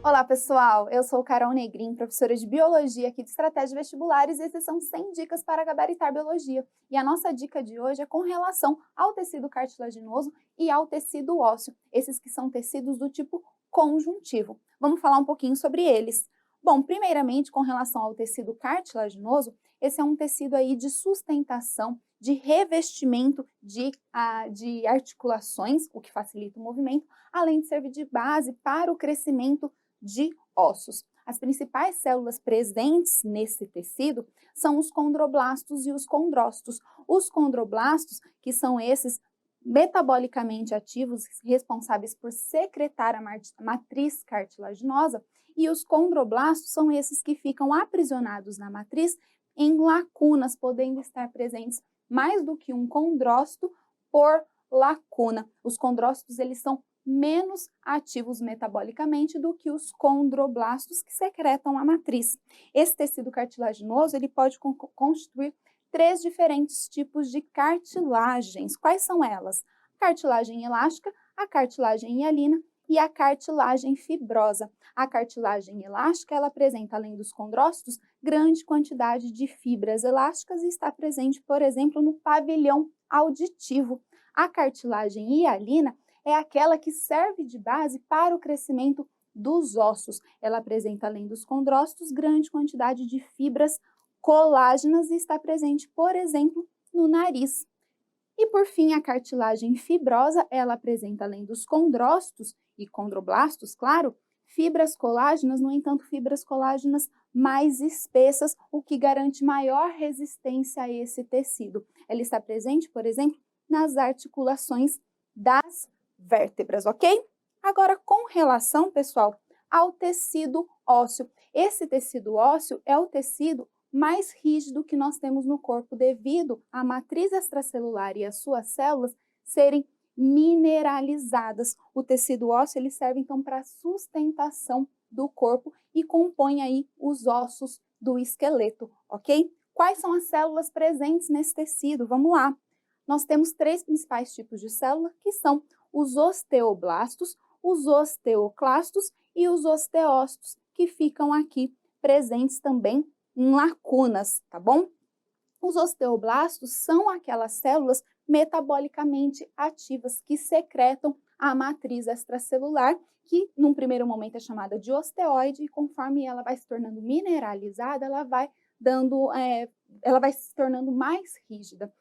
Olá, pessoal! Eu sou Carol Negrin, professora de Biologia aqui de Estratégia Vestibulares, e esses são 100 dicas para gabaritar Biologia. E a nossa dica de hoje é com relação ao tecido cartilaginoso e ao tecido ósseo, esses que são tecidos do tipo conjuntivo. Vamos falar um pouquinho sobre eles. Bom, primeiramente, com relação ao tecido cartilaginoso, esse é um tecido aí de sustentação, de revestimento de articulações, o que facilita o movimento, além de servir de base para o crescimento de ossos. As principais células presentes nesse tecido são os condroblastos e os condrócitos. Os condroblastos, que são esses metabolicamente ativos, responsáveis por secretar a matriz cartilaginosa, e os condroblastos são esses que ficam aprisionados na matriz em lacunas, podendo estar presentes mais do que um condrócito por lacuna. Os condrócitos, eles são menos ativos metabolicamente do que os condroblastos que secretam a matriz. Esse tecido cartilaginoso, ele pode constituir 3 diferentes tipos de cartilagens. Quais são elas? A cartilagem elástica, a cartilagem hialina e a cartilagem fibrosa. A cartilagem elástica, ela apresenta, além dos condrócitos, grande quantidade de fibras elásticas e está presente, por exemplo, no pavilhão auditivo. A cartilagem hialina é aquela que serve de base para o crescimento dos ossos. Ela apresenta, além dos condrócitos, grande quantidade de fibras colágenas e está presente, por exemplo, no nariz. E, por fim, a cartilagem fibrosa, ela apresenta, além dos condrócitos e condroblastos, claro, fibras colágenas, no entanto, fibras colágenas mais espessas, o que garante maior resistência a esse tecido. Ela está presente, por exemplo, nas articulações das vértebras, ok? Agora, com relação, pessoal, ao tecido ósseo. Esse tecido ósseo é o tecido mais rígido que nós temos no corpo devido à matriz extracelular e as suas células serem mineralizadas. O tecido ósseo, ele serve então para a sustentação do corpo e compõe aí os ossos do esqueleto, ok? Quais são as células presentes nesse tecido? Vamos lá. Nós temos 3 principais tipos de célula, que são os osteoblastos, os osteoclastos e os osteócitos, que ficam aqui presentes também em lacunas, tá bom? Os osteoblastos são aquelas células metabolicamente ativas que secretam a matriz extracelular, que num primeiro momento é chamada de osteoide, e conforme ela vai se tornando mineralizada, ela vai se tornando mais rígida.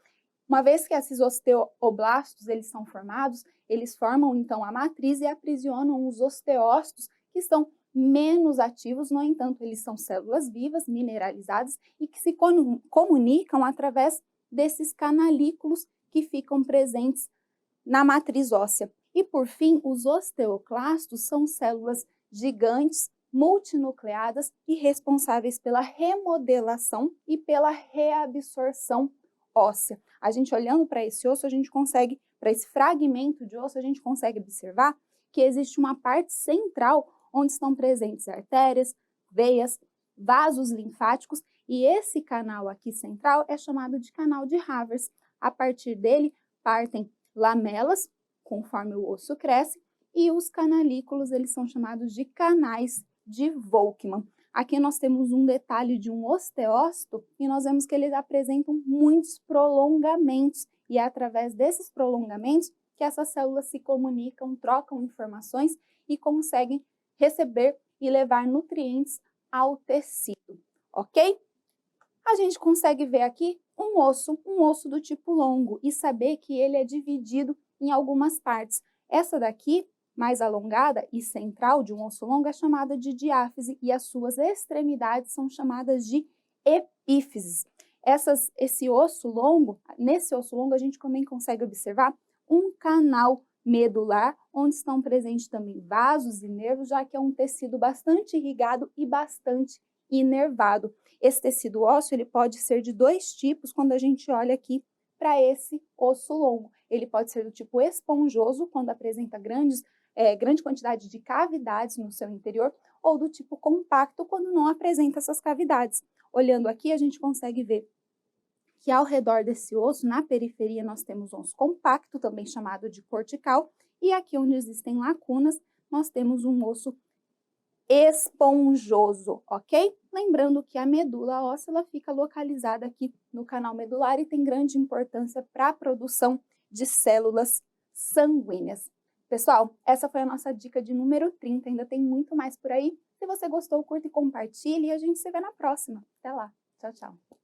Uma vez que esses osteoblastos eles são formados, eles formam então a matriz e aprisionam os osteócitos, que são menos ativos, no entanto, eles são células vivas, mineralizadas e que se comunicam através desses canalículos que ficam presentes na matriz óssea. E, por fim, os osteoclastos são células gigantes, multinucleadas e responsáveis pela remodelação e pela reabsorção óssea. A gente olhando para esse osso, para esse fragmento de osso, a gente consegue observar que existe uma parte central onde estão presentes artérias, veias, vasos linfáticos, e esse canal aqui central é chamado de canal de Havers. A partir dele partem lamelas, conforme o osso cresce, e os canalículos, eles são chamados de canais de Volkmann. Aqui nós temos um detalhe de um osteócito e nós vemos que eles apresentam muitos prolongamentos, e é através desses prolongamentos que essas células se comunicam, trocam informações e conseguem receber e levar nutrientes ao tecido, ok? A gente consegue ver aqui um osso do tipo longo, e saber que ele é dividido em algumas partes. Essa daqui, mais alongada e central de um osso longo, é chamada de diáfise, e as suas extremidades são chamadas de epífises. Nesse osso longo, a gente também consegue observar um canal medular, onde estão presentes também vasos e nervos, já que é um tecido bastante irrigado e bastante inervado. Esse tecido ósseo, ele pode ser de 2 tipos quando a gente olha aqui para esse osso longo. Ele pode ser do tipo esponjoso, quando apresenta grande quantidade de cavidades no seu interior, ou do tipo compacto, quando não apresenta essas cavidades. Olhando aqui, a gente consegue ver que ao redor desse osso, na periferia, nós temos um osso compacto, também chamado de cortical, e aqui onde existem lacunas, nós temos um osso esponjoso, ok? Lembrando que a medula óssea ela fica localizada aqui no canal medular e tem grande importância para a produção de células sanguíneas. Pessoal, essa foi a nossa dica de número 30, ainda tem muito mais por aí. Se você gostou, curta e compartilhe e a gente se vê na próxima. Até lá, tchau, tchau!